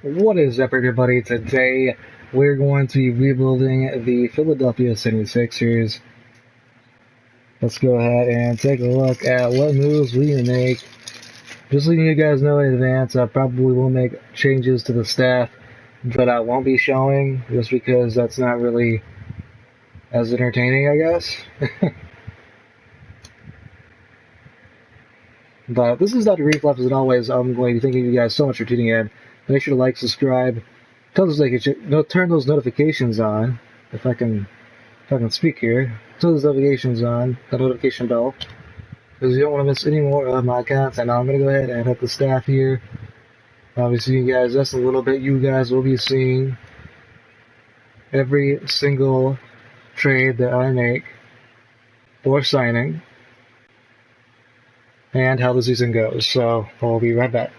What is up, everybody? Today we're going to be rebuilding the Philadelphia 76ers. Let's go ahead and take a look at what moves we need to make. Just letting you guys know in advance, I probably will make changes to the staff that I won't be showing, just because that's not really as entertaining, I guess. But this is Dr. Reflex, as always. I'm going to be thanking you guys so much for tuning in. Make sure to like, subscribe, turn those notifications on. If I can speak here, turn those notifications on, the notification bell, because you don't want to miss any more of my content. Now I'm gonna go ahead and hit the staff here. Obviously, you guys, that's a little bit. You guys will be seeing every single trade that I make or signing, and how the season goes. So I'll be right back.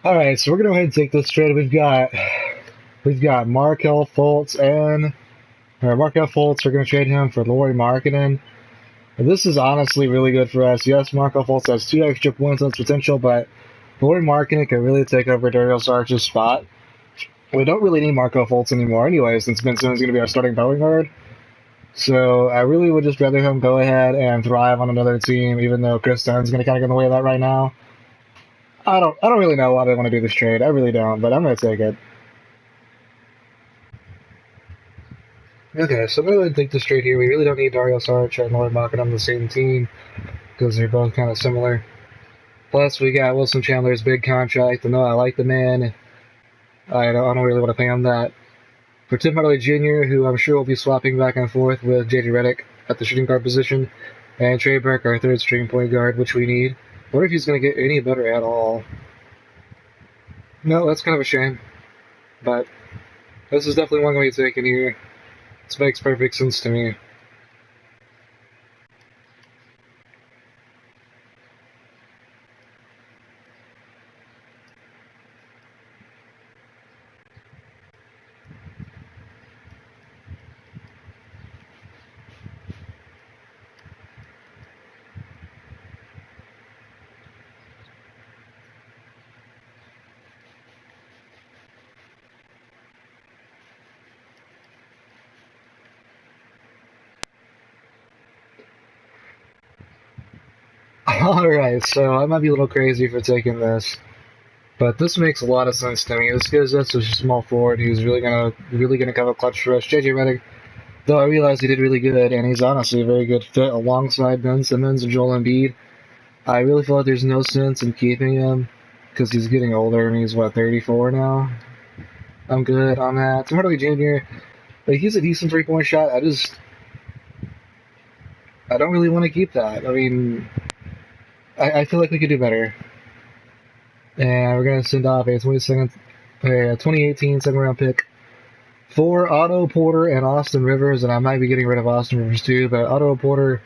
All right, so we're gonna go ahead and take this trade. We've got Markelle Fultz Markelle Fultz. We're gonna trade him for Lauri Markkanen. This is honestly really good for us. Yes, Markelle Fultz has 2 extra points on his potential, but Lauri Markkanen can really take over Dario Saric's spot. We don't really need Markelle Fultz anymore anyway, since Ben Simmons is going to be our starting point guard. So I really would just rather him go ahead and thrive on another team, even though Chris Dunn's going to kind of get in the way of that right now. I don't really know why they want to do this trade. I really don't, but I'm going to take it. Okay, so I'm going to take this trade here. We really don't need Dario Saric and Lauri Markkanen on the same team, because they're both kind of similar. Plus, we got Wilson Chandler's big contract. I know I like the man. I don't really want to pay him that. For Tim Hardaway Jr., who I'm sure will be swapping back and forth with JJ Redick at the shooting guard position, and Trey Burke, our third string point guard, which we need. I wonder if he's going to get any better at all. No, that's kind of a shame. But this is definitely one going to be taken here. This makes perfect sense to me. Alright, so I might be a little crazy for taking this, but this makes a lot of sense to me. This gives us a small forward who's really gonna come up clutch for us. JJ Redick, though I realize he did really good, and he's honestly a very good fit alongside Ben Simmons and Joel Embiid. I really feel like there's no sense in keeping him, because he's getting older, and he's, 34 now? I'm good on that. Tim Hardaway Jr., he's a decent three-point shot. I don't really want to keep that. I mean, I feel like we could do better. And we're gonna send off a 2018 second round pick for Otto Porter and Austin Rivers, and I might be getting rid of Austin Rivers too, but Otto Porter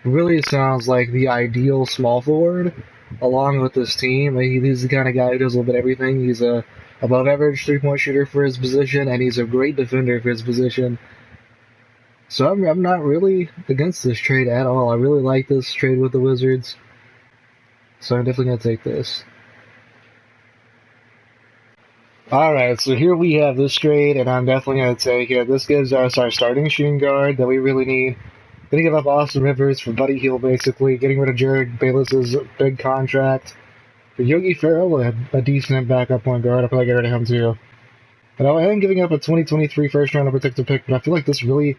really sounds like the ideal small forward along with this team. He's the kind of guy who does a little bit of everything. He's a above average 3-point shooter for his position, and he's a great defender for his position. So I'm not really against this trade at all. I really like this trade with the Wizards. So I'm definitely going to take this. Alright, so here we have this trade, and I'm definitely going to take it. This gives us our starting shooting guard that we really need. Gonna give up Austin Rivers for Buddy Hield, basically. Getting rid of Jared Bayless's big contract. For Yogi Ferrell, a decent backup point guard. I'll probably get rid of him too. And I am giving up a 2023 first round protected pick, but I feel like this really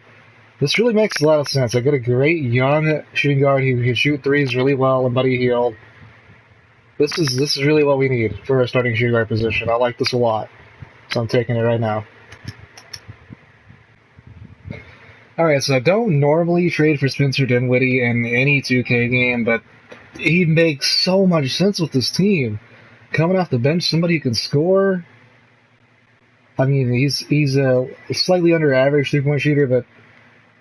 makes a lot of sense. I get a great young shooting guard who can shoot threes really well, and Buddy Hield. This is really what we need for a starting shooting guard position. I like this a lot, so I'm taking it right now. Alright, so I don't normally trade for Spencer Dinwiddie in any 2K game, but he makes so much sense with this team. Coming off the bench, somebody who can score. I mean, he's a slightly under average 3-point shooter, but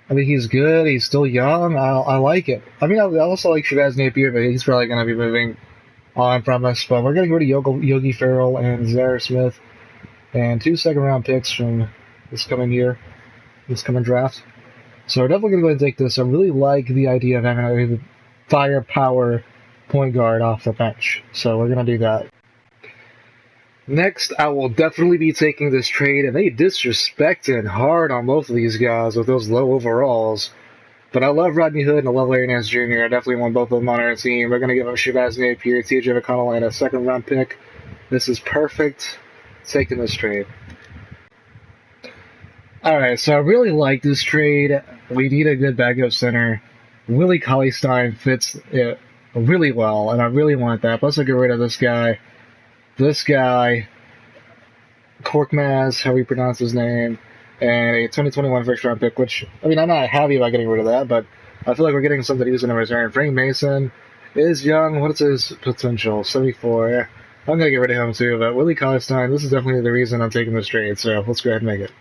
I mean, he's good. He's still young. I like it. I mean, I also like Shabazz Napier, but he's probably going to be moving on from us. But we're going to go to Yogi Ferrell and Zaire Smith and 2 second-round picks from this coming draft. So we're definitely going to go ahead and take this. I really like the idea of having a firepower point guard off the bench. So we're going to do that. Next, I will definitely be taking this trade, and they disrespected hard on both of these guys with those low overalls. But I love Rodney Hood and I love Larry Nance Jr. I definitely want both of them on our team. We're going to give up Shabazz Napier, TJ McConnell, and a second-round pick. This is perfect. Taking this trade. Alright, so I really like this trade. We need a good backup center. Willie Cauley-Stein fits it really well, and I really want that. Plus, I get rid of this guy, Korkmaz, how we pronounce his name, and a 2021 first-round pick, which, I mean, I'm not happy about getting rid of that, but I feel like we're getting something to use in a return. Frank Mason is young. What's his potential? 74. Yeah. I'm going to get rid of him, too, but Willie Cauley-Stein, this is definitely the reason I'm taking this trade, so let's go ahead and make it.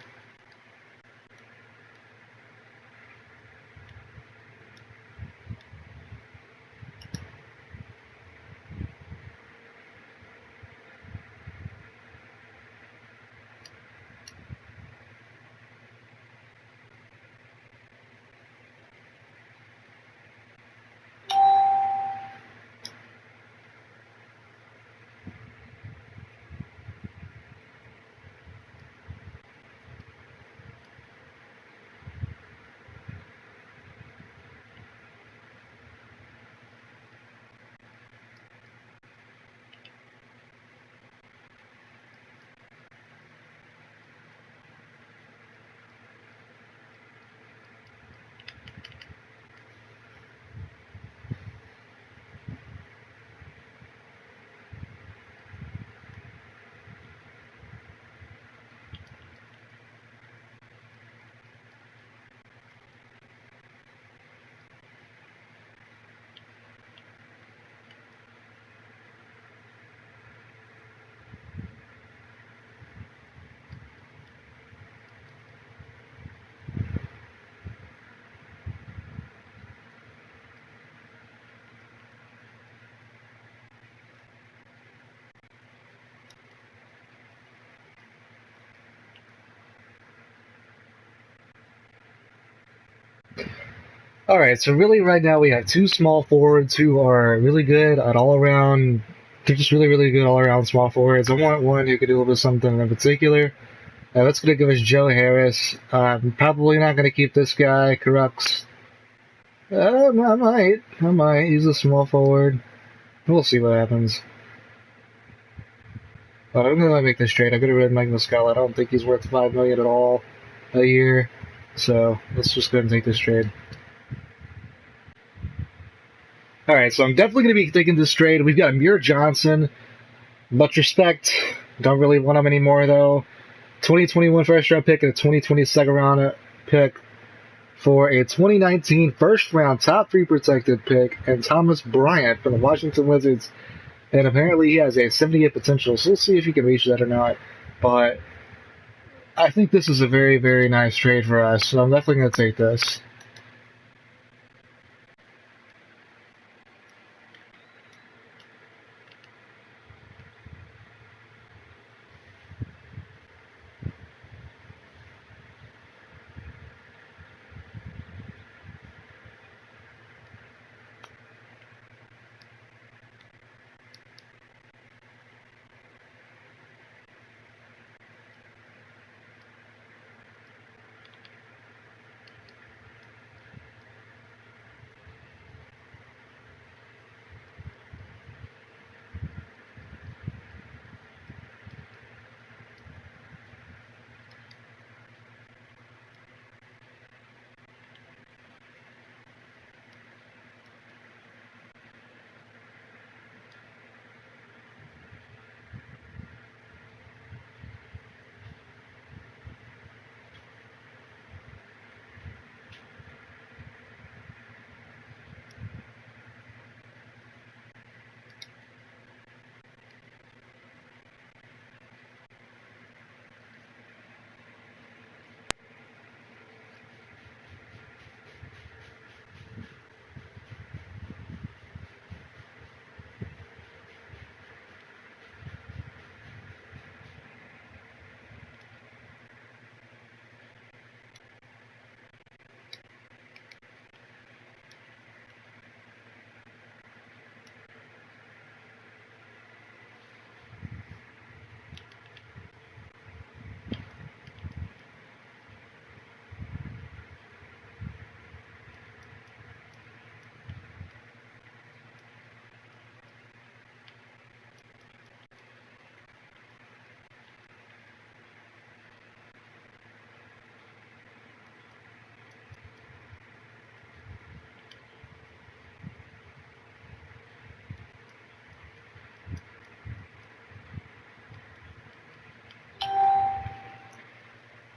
Alright, so really right now we have 2 small forwards who are really good at all around. They're just really, really good all around small forwards. I want one who could do a little bit of something in particular. That's going to give us Joe Harris. I'm probably not going to keep this guy, Crux. I might. He's a small forward. We'll see what happens. But I'm going to make this trade. I could have read Mike Muscala. I don't think he's worth $5 million at all a year. So let's just go ahead and take this trade. Alright, so I'm definitely going to be taking this trade. We've got Amir Johnson. Much respect. Don't really want him anymore, though. 2021 first round pick and a 2020 second round pick for a 2019 first-round top 3 protected pick and Thomas Bryant from the Washington Wizards. And apparently he has a 78 potential, so we'll see if he can reach that or not. But I think this is a very, very nice trade for us, so I'm definitely going to take this.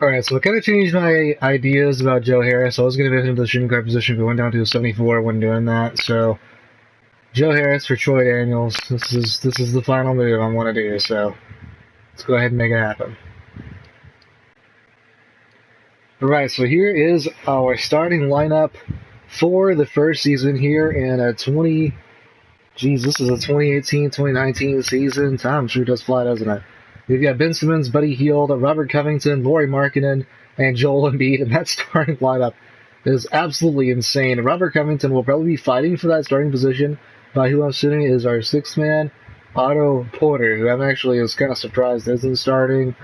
Alright, so I kind of changed my ideas about Joe Harris. I was going to move him to the shooting guard position, but went down to a 74 when doing that. So, Joe Harris for Troy Daniels. This is the final move I want to do, so let's go ahead and make it happen. Alright, so here is our starting lineup for the first season here in a 2018-2019 season. Time sure does fly, doesn't it? We've got Ben Simmons, Buddy Hield, Robert Covington, Lauri Markkanen, and Joel Embiid, and that starting lineup is absolutely insane. Robert Covington will probably be fighting for that starting position by who I'm assuming is our sixth man, Otto Porter, who I'm actually was kind of surprised isn't starting.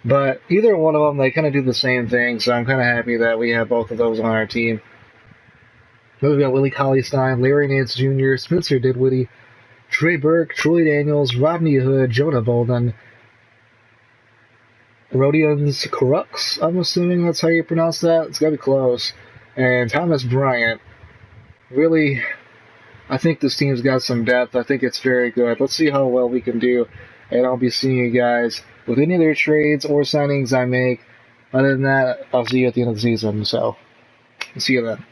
But either one of them, they kind of do the same thing, so I'm kind of happy that we have both of those on our team. We've got Willie Cauley-Stein, Larry Nance Jr., Spencer Dinwiddie, Trey Burke, Troy Daniels, Rodney Hood, Jonah Bolden, Rodions Crux, I'm assuming that's how you pronounce that. It's got to be close. And Thomas Bryant. Really, I think this team's got some depth. I think it's very good. Let's see how well we can do. And I'll be seeing you guys with any other trades or signings I make. Other than that, I'll see you at the end of the season. So, see you then.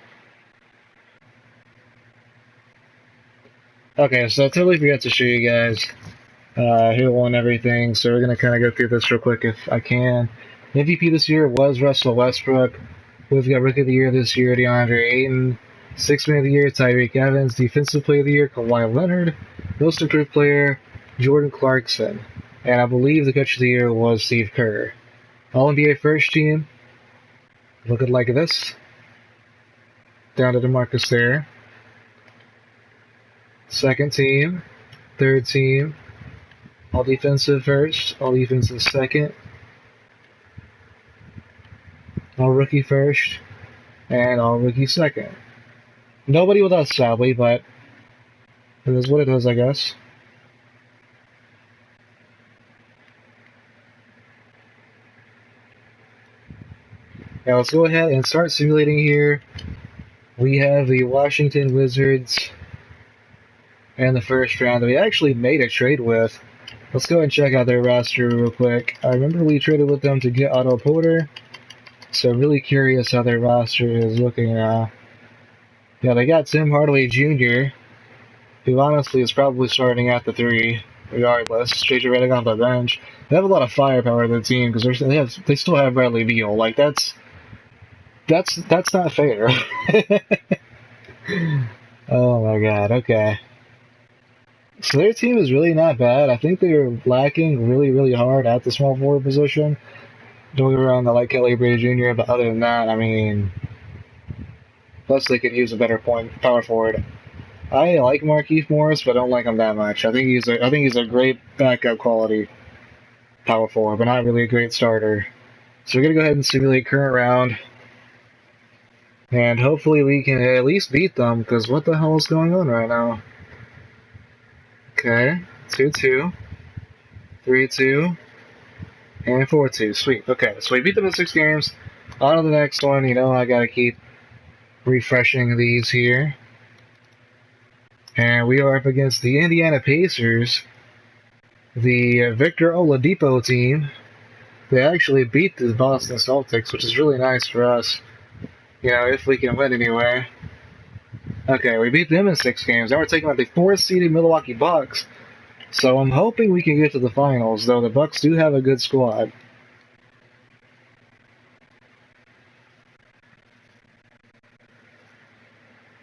Okay, so I totally forgot to show you guys who won everything, so we're going to kind of go through this real quick if I can. MVP this year was Russell Westbrook. We've got Rookie of the Year this year, DeAndre Ayton. Sixth Man of the Year, Tyreek Evans. Defensive Player of the Year, Kawhi Leonard. Most Improved Player, Jordan Clarkson. And I believe the Coach of the Year was Steve Kerr. All-NBA First Team, looking like this. Down to DeMarcus there. Second Team, Third Team, All Defensive First, All Defensive Second, All Rookie First, and All Rookie Second. Nobody with us, sadly, but it is what it is, I guess. Now let's go ahead and start simulating here. We have the Washington Wizards in the first round that we actually made a trade with. Let's go and check out their roster real quick. I remember we traded with them to get Otto Porter. So I'm really curious how their roster is looking now. Yeah, they got Tim Hardaway Jr., who honestly is probably starting at the 3, regardless. JJ Redick on the bench. They have a lot of firepower in the team because they still have Bradley Beal. Like that's not fair. Oh my god. Okay. So their team is really not bad. I think they're lacking really hard at the small forward position. Don't get me wrong, I like Kelly Oubre Jr., but other than that, I mean, plus they could use a better power forward. I like Markieff Morris, but I don't like him that much. I think he's a great backup quality power forward, but not really a great starter. So we're gonna go ahead and simulate current round, and hopefully we can at least beat them. Because what the hell is going on right now? Okay, 2-2, 3-2, and 4-2. Sweet. Okay, so we beat them in 6 games. On to the next one. You know, I gotta keep refreshing these here. And we are up against the Indiana Pacers, the Victor Oladipo team. They actually beat the Boston Celtics, which is really nice for us. You know, if we can win anyway. Okay, we beat them in 6 games. Now we're taking on the 4th-seeded Milwaukee Bucks. So I'm hoping we can get to the finals, though the Bucks do have a good squad.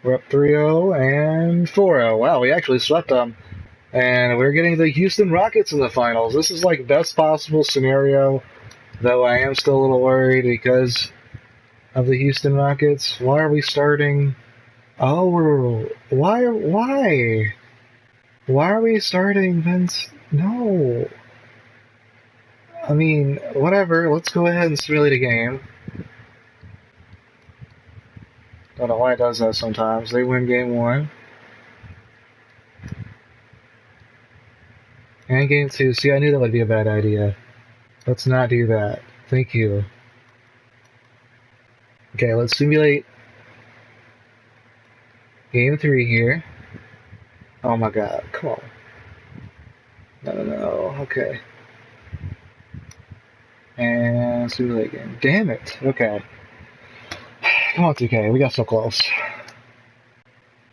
We're up 3-0 and 4-0. Wow, we actually swept them. And we're getting the Houston Rockets in the finals. This is like best possible scenario, though I am still a little worried because of the Houston Rockets. Why are we starting? Oh, why? Why are we starting Vince? No. I mean, whatever. Let's go ahead and simulate a game. Don't know why it does that sometimes. They win game 1. And game 2. See, I knew that would be a bad idea. Let's not do that. Thank you. Okay, let's simulate game 3 here. Oh my god, come on. No. Okay. And simulate game. Damn it. Okay. Come on, 2K. We got so close.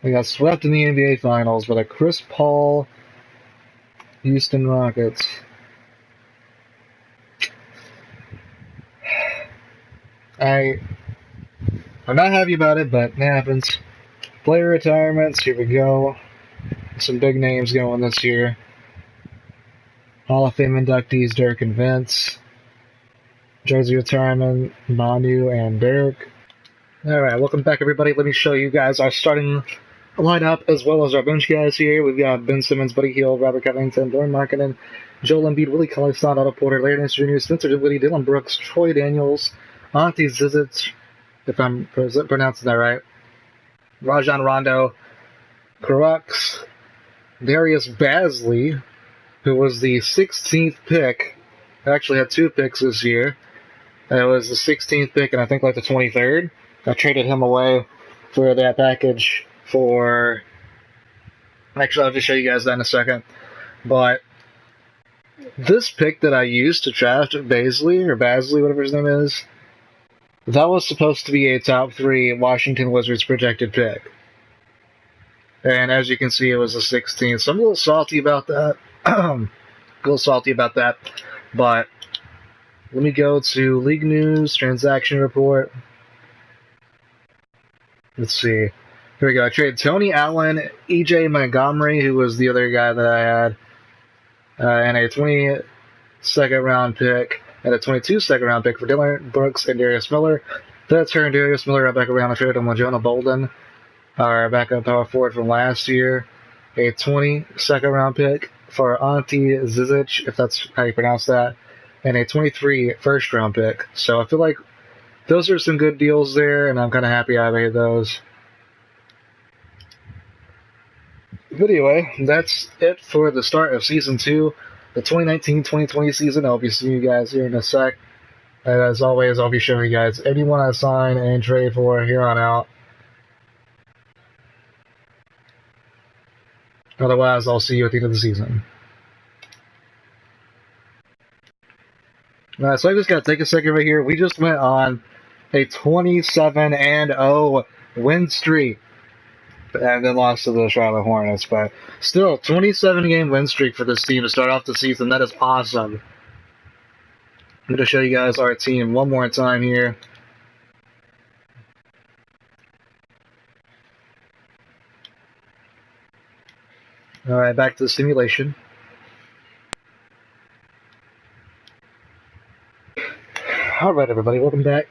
We got swept in the NBA Finals with a Chris Paul Houston Rockets. I'm not happy about it, but it happens. Player retirements, here we go. Some big names going this year. Hall of Fame inductees Dirk and Vince. Jersey retirement, Manu and Derek. Alright, welcome back everybody. Let me show you guys our starting lineup as well as our bench guys here. We've got Ben Simmons, Buddy Hield, Robert Covington, Lauren Markkinen, Joel Embiid, Willie Cauley-Stein, Otto Porter, Larry Nance Jr., Spencer Dinwiddie, Dylan Brooks, Troy Daniels, Ante Zizic, if I'm pronouncing that right, Rajon Rondo, Crux, Darius Bazley, who was the 16th pick. Actually had 2 picks this year. It was the 16th pick and I think like the 23rd. I traded him away for that package for... Actually, I'll just show you guys that in a second. But this pick that I used to draft Bazley, whatever his name is, that was supposed to be a top 3 Washington Wizards projected pick. And as you can see, it was the 16th. So I'm a little salty about that. But let me go to League News, Transaction Report. Let's see. Here we go. I traded Tony Allen, E.J. Montgomery, who was the other guy that I had, and a 22nd round pick, and a 22nd round pick for Dylan Brooks and Darius Miller. That turned Darius Miller back around. I traded him with Jonah Bolden, our backup power forward from last year. A 22nd round pick for Ante Zizic, if that's how you pronounce that, and a 23 first round pick. So I feel like those are some good deals there, and I'm kind of happy I made those. But anyway, that's it for the start of Season 2, the 2019-2020 season. I'll be seeing you guys here in a sec. And as always, I'll be showing you guys anyone I sign and trade for here on out. Otherwise, I'll see you at the end of the season. Alright, so I just got to take a second right here. We just went on a 27-0 win streak. And then lost to the Charlotte Hornets, but still, 27-game win streak for this team to start off the season. That is awesome. I'm going to show you guys our team one more time here. Alright, back to the simulation. Alright, everybody, welcome back.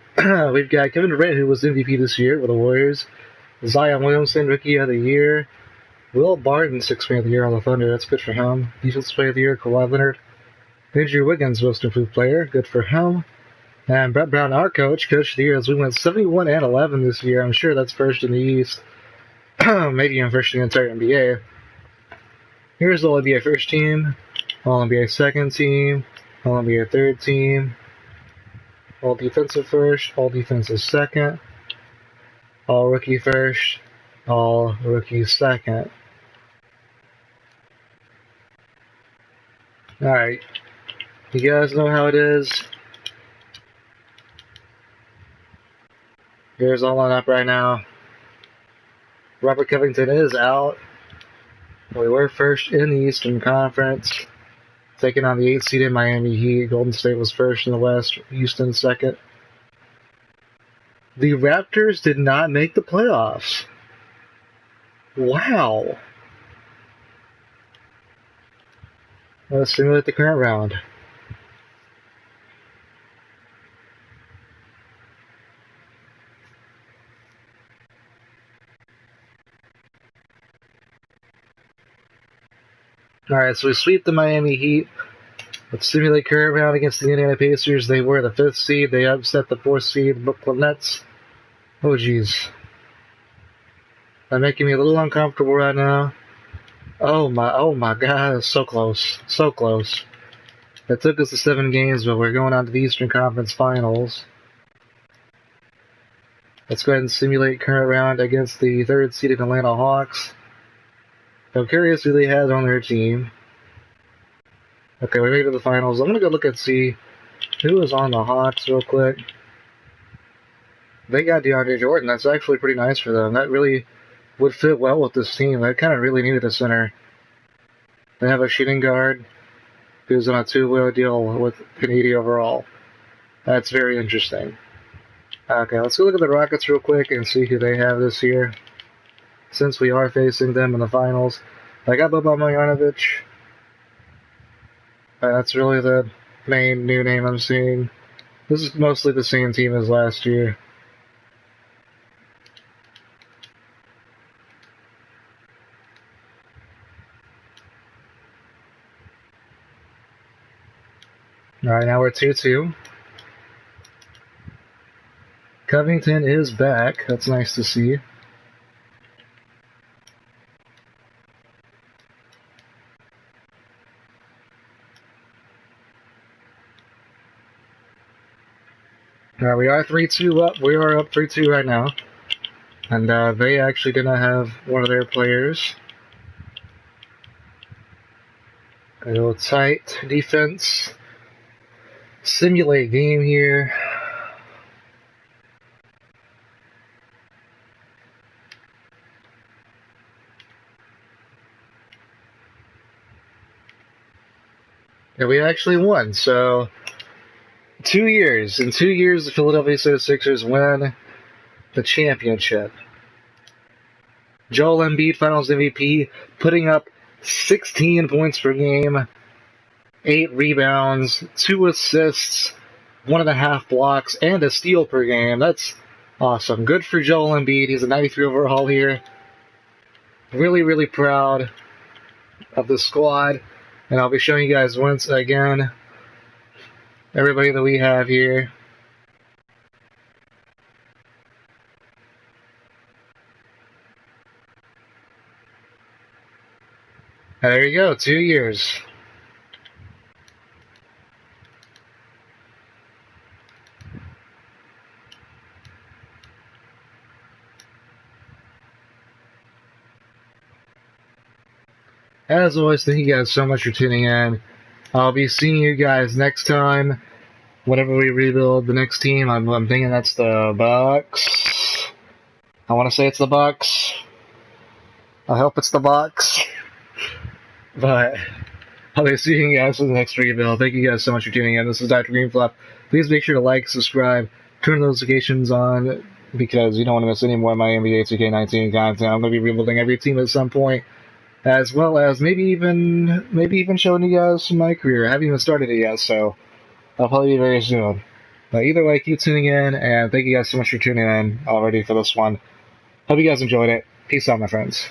We've got Kevin Durant, who was MVP this year with the Warriors. Zion Williamson, Rookie of the Year. Will Barton, 6th Man of the Year on the Thunder. That's good for him. Defensive Player of the Year, Kawhi Leonard. Andrew Wiggins, Most Improved Player. Good for him. And Brett Brown, our Coach of the Year, as we went 71-11 this year. I'm sure that's first in the East. Maybe even first in the entire NBA. Here's the All-NBA first team. All-NBA second team. All-NBA third team. All-Defensive first. All-Defensive second. All-Rookie first. All-Rookie second. Alright. You guys know how it is. Here's all on up right now. Robert Covington is out. We were first in the Eastern Conference, taking on the 8th seeded Miami Heat. Golden State was first in the West. Houston second. The Raptors did not make the playoffs. Wow. Let's simulate the current round. Alright, so we sweep the Miami Heat. Let's simulate current round against the Indiana Pacers. They were the 5th seed. They upset the 4th seed, Brooklyn Nets. Oh, jeez. They're making me a little uncomfortable right now. Oh my god, so close. So close. It took us to 7 games, but we're going on to the Eastern Conference Finals. Let's go ahead and simulate current round against the 3rd seeded Atlanta Hawks. I'm curious who they had on their team. Okay, we made it to the finals. I'm going to go look and see who is on the Hawks real quick. They got DeAndre Jordan. That's actually pretty nice for them. That really would fit well with this team. They kind of really needed a center. They have a shooting guard who's on a 2-way deal with Canadian overall. That's very interesting. Okay, let's go look at the Rockets real quick and see who they have this year, since we are facing them in the finals. I got Boban Marjanovic. That's really the main new name I'm seeing. This is mostly the same team as last year. Alright, now we're 2-2. Covington is back. That's nice to see. Alright, we are 3-2 up. We are up 3-2 right now. And they actually did not have one of their players. A little tight defense. Simulate game here. And we actually won, so 2 years. In 2 years, the Philadelphia 76ers win the championship. Joel Embiid, Finals MVP, putting up 16 points per game, 8 rebounds, 2 assists, 1.5 blocks, and a steal per game. That's awesome. Good for Joel Embiid. He's a 93 overall here. Really, really proud of the squad. And I'll be showing you guys once again everybody that we have here. And there you go, 2 years. As always, thank you guys so much for tuning in. I'll be seeing you guys next time whenever we rebuild the next team. I'm thinking that's the Bucks. I want to say it's the Bucks. I hope it's the Bucks. But I'll be seeing you guys for the next rebuild. Thank you guys so much for tuning in. This is Dr. Greenfluff. Please make sure to like, subscribe, turn notifications on, because you don't want to miss any more of my NBA 2K19 content. I'm going to be rebuilding every team at some point, as well as maybe even showing you guys my career. I haven't even started it yet, so I'll probably be very soon. But either way, keep tuning in, and thank you guys so much for tuning in already for this one. Hope you guys enjoyed it. Peace out, my friends.